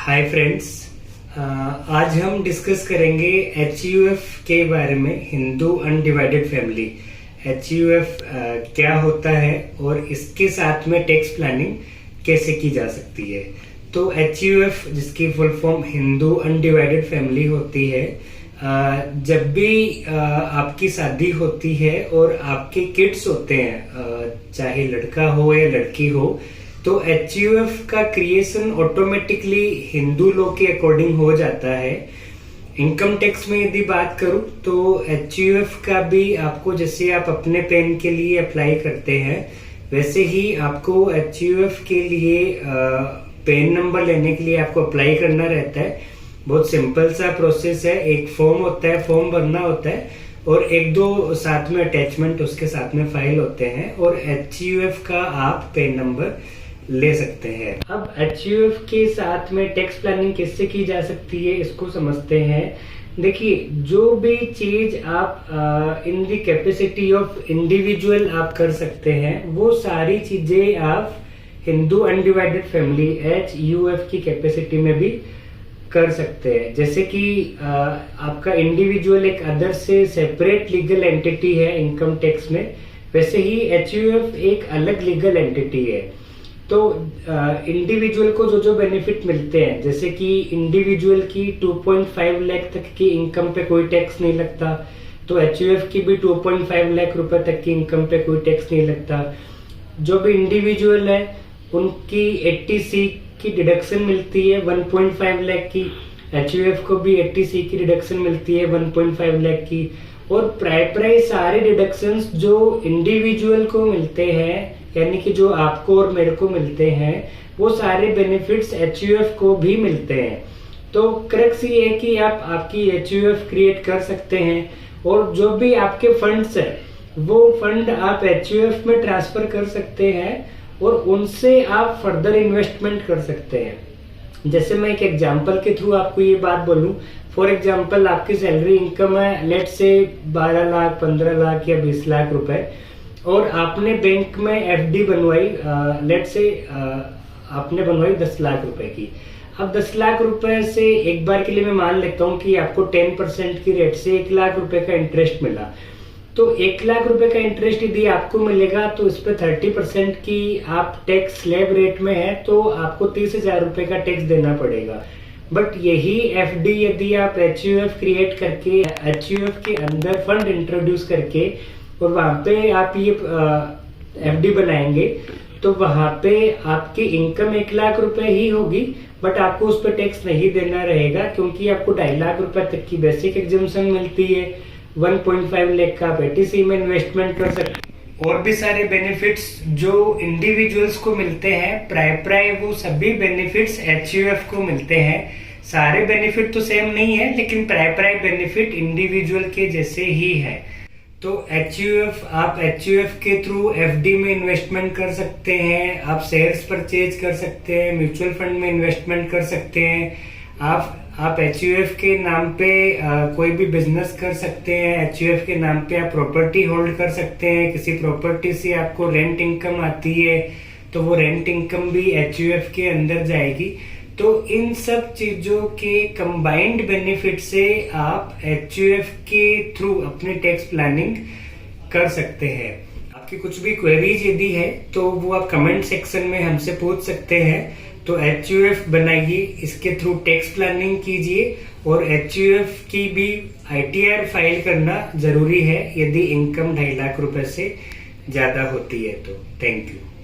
Hi friends, आज हम discuss करेंगे HUF के बारे में। हिंदू अनडिवाइडेड फैमिली HUF क्या होता है और इसके साथ में टैक्स प्लानिंग कैसे की जा सकती है। तो HUF जिसकी full form Hindu undivided family होती है, जब भी आपकी शादी होती है और आपके किड्स होते हैं, चाहे लड़का हो या लड़की हो, तो HUF का क्रिएशन ऑटोमेटिकली हिंदू लॉ के अकॉर्डिंग हो जाता है। इनकम टैक्स में यदि बात करूं तो HUF का भी आपको, जैसे आप अपने पैन के लिए अप्लाई करते हैं, वैसे ही आपको HUF के लिए पैन नंबर लेने के लिए आपको अप्लाई करना रहता है। बहुत सिंपल सा प्रोसेस है। एक फॉर्म होता है, फॉर्म भरना होता है और एक दो साथ में अटैचमेंट उसके साथ में फाइल होते हैं और HUF का आप पैन नंबर ले सकते हैं। अब HUF के साथ में टैक्स प्लानिंग कैसे की जा सकती है, इसको समझते हैं। देखिए, जो भी चीज आप in the capacity of individual आप कर सकते हैं, वो सारी चीजें आप हिंदू अनडिवाइडेड फैमिली HUF की कैपेसिटी में भी कर सकते हैं। जैसे कि आपका इंडिविजुअल एक अदर से सेपरेट लीगल एंटिटी है इनकम टैक्स में, वैसे ही HUF एक अलग लीगल एंटिटी है। तो इंडिविजुअल को जो जो बेनिफिट मिलते हैं, जैसे कि इंडिविजुअल की 2.5 लाख तक की इनकम पे कोई टैक्स नहीं लगता, तो HUF की भी 2.5 लाख रुपए तक की इनकम पे कोई टैक्स नहीं लगता। जो भी इंडिविजुअल है उनकी 80C की डिडक्शन मिलती है 1.5 लाख की, HUF को भी 80C की डिडक्शन मिलती है 1.5 लाख की। और प्राय सारे डिडक्शंस जो इंडिविजुअल को मिलते हैं, यानी कि जो आपको और मेरे को मिलते हैं, वो सारे बेनिफिट्स HUF को भी मिलते हैं। तो क्रक्स ये है कि आप आपकी HUF क्रिएट कर सकते हैं और जो भी आपके फंड्स है वो फंड आप HUF में ट्रांसफर कर सकते हैं और उनसे आप फर्दर इन्वेस्टमेंट कर सकते हैं। जैसे मैं एक एग्जांपल के थ्रू आपको ये बात बोलूं, फॉर एग्जांपल आपकी सैलरी इनकम है लेट से 12 लाख, 15 लाख या 20 लाख रुपए, और आपने बैंक में FD बनवाई, लेट से आपने बनवाई 10 लाख रुपए की। अब 10 लाख रुपए से एक बार के लिए मैं मान लेता हूँ कि आपको 10% की रेट से 1 लाख रुपए का इंटरेस्ट मिला। तो 1 लाख रुपए का इंटरेस्ट यदि आपको मिलेगा तो इस पे 30% की आप टैक्स स्लैब रेट में है, तो आपको 30,000 रुपए का टैक्स देना पड़ेगा। बट यही FD यदि आप HUF क्रिएट करके HUF के अंदर फंड इंट्रोड्यूस करके और वहां पे आप ये FD बनाएंगे, तो वहां पे आपकी इनकम 1 लाख रुपए ही होगी, बट आपको उस पर टैक्स नहीं देना रहेगा, क्योंकि आपको 2.5 लाख रुपए तक की बेसिक एग्जम्पशन मिलती है। 1.5 लाख का आप 80C में इन्वेस्टमेंट कर सकते हैं। और भी सारे बेनिफिट्स जो इंडिविजुअल्स को मिलते हैं, प्राय वो सभी बेनिफिट्स HUF को मिलते हैं। सारे बेनिफिट तो सेम नहीं है, लेकिन प्राय बेनिफिट इंडिविजुअल के जैसे ही है। तो HUF, आप HUF के थ्रू FD में इन्वेस्टमेंट कर सकते हैं, आप शेयर्स परचेज कर सकते हैं, म्यूचुअल फंड में इन्वेस्टमेंट कर सकते हैं, आप HUF के नाम पे कोई भी बिजनेस कर सकते हैं, HUF के नाम पे आप प्रॉपर्टी होल्ड कर सकते हैं। किसी प्रॉपर्टी से आपको रेंट इनकम आती है तो वो रेंट इनकम भी HUF के अंदर जाएगी। तो इन सब चीजों के कंबाइंड बेनिफिट से आप HUF के थ्रू अपनी टैक्स प्लानिंग कर सकते हैं। आपकी कुछ भी क्वेरीज यदि है तो वो आप कमेंट सेक्शन में हमसे पूछ सकते हैं। तो HUF बनाइए, इसके थ्रू टैक्स प्लानिंग कीजिए और HUF की भी ITR फाइल करना जरूरी है यदि इनकम 2.5 लाख रुपए से ज्यादा होती है तो। Thank you.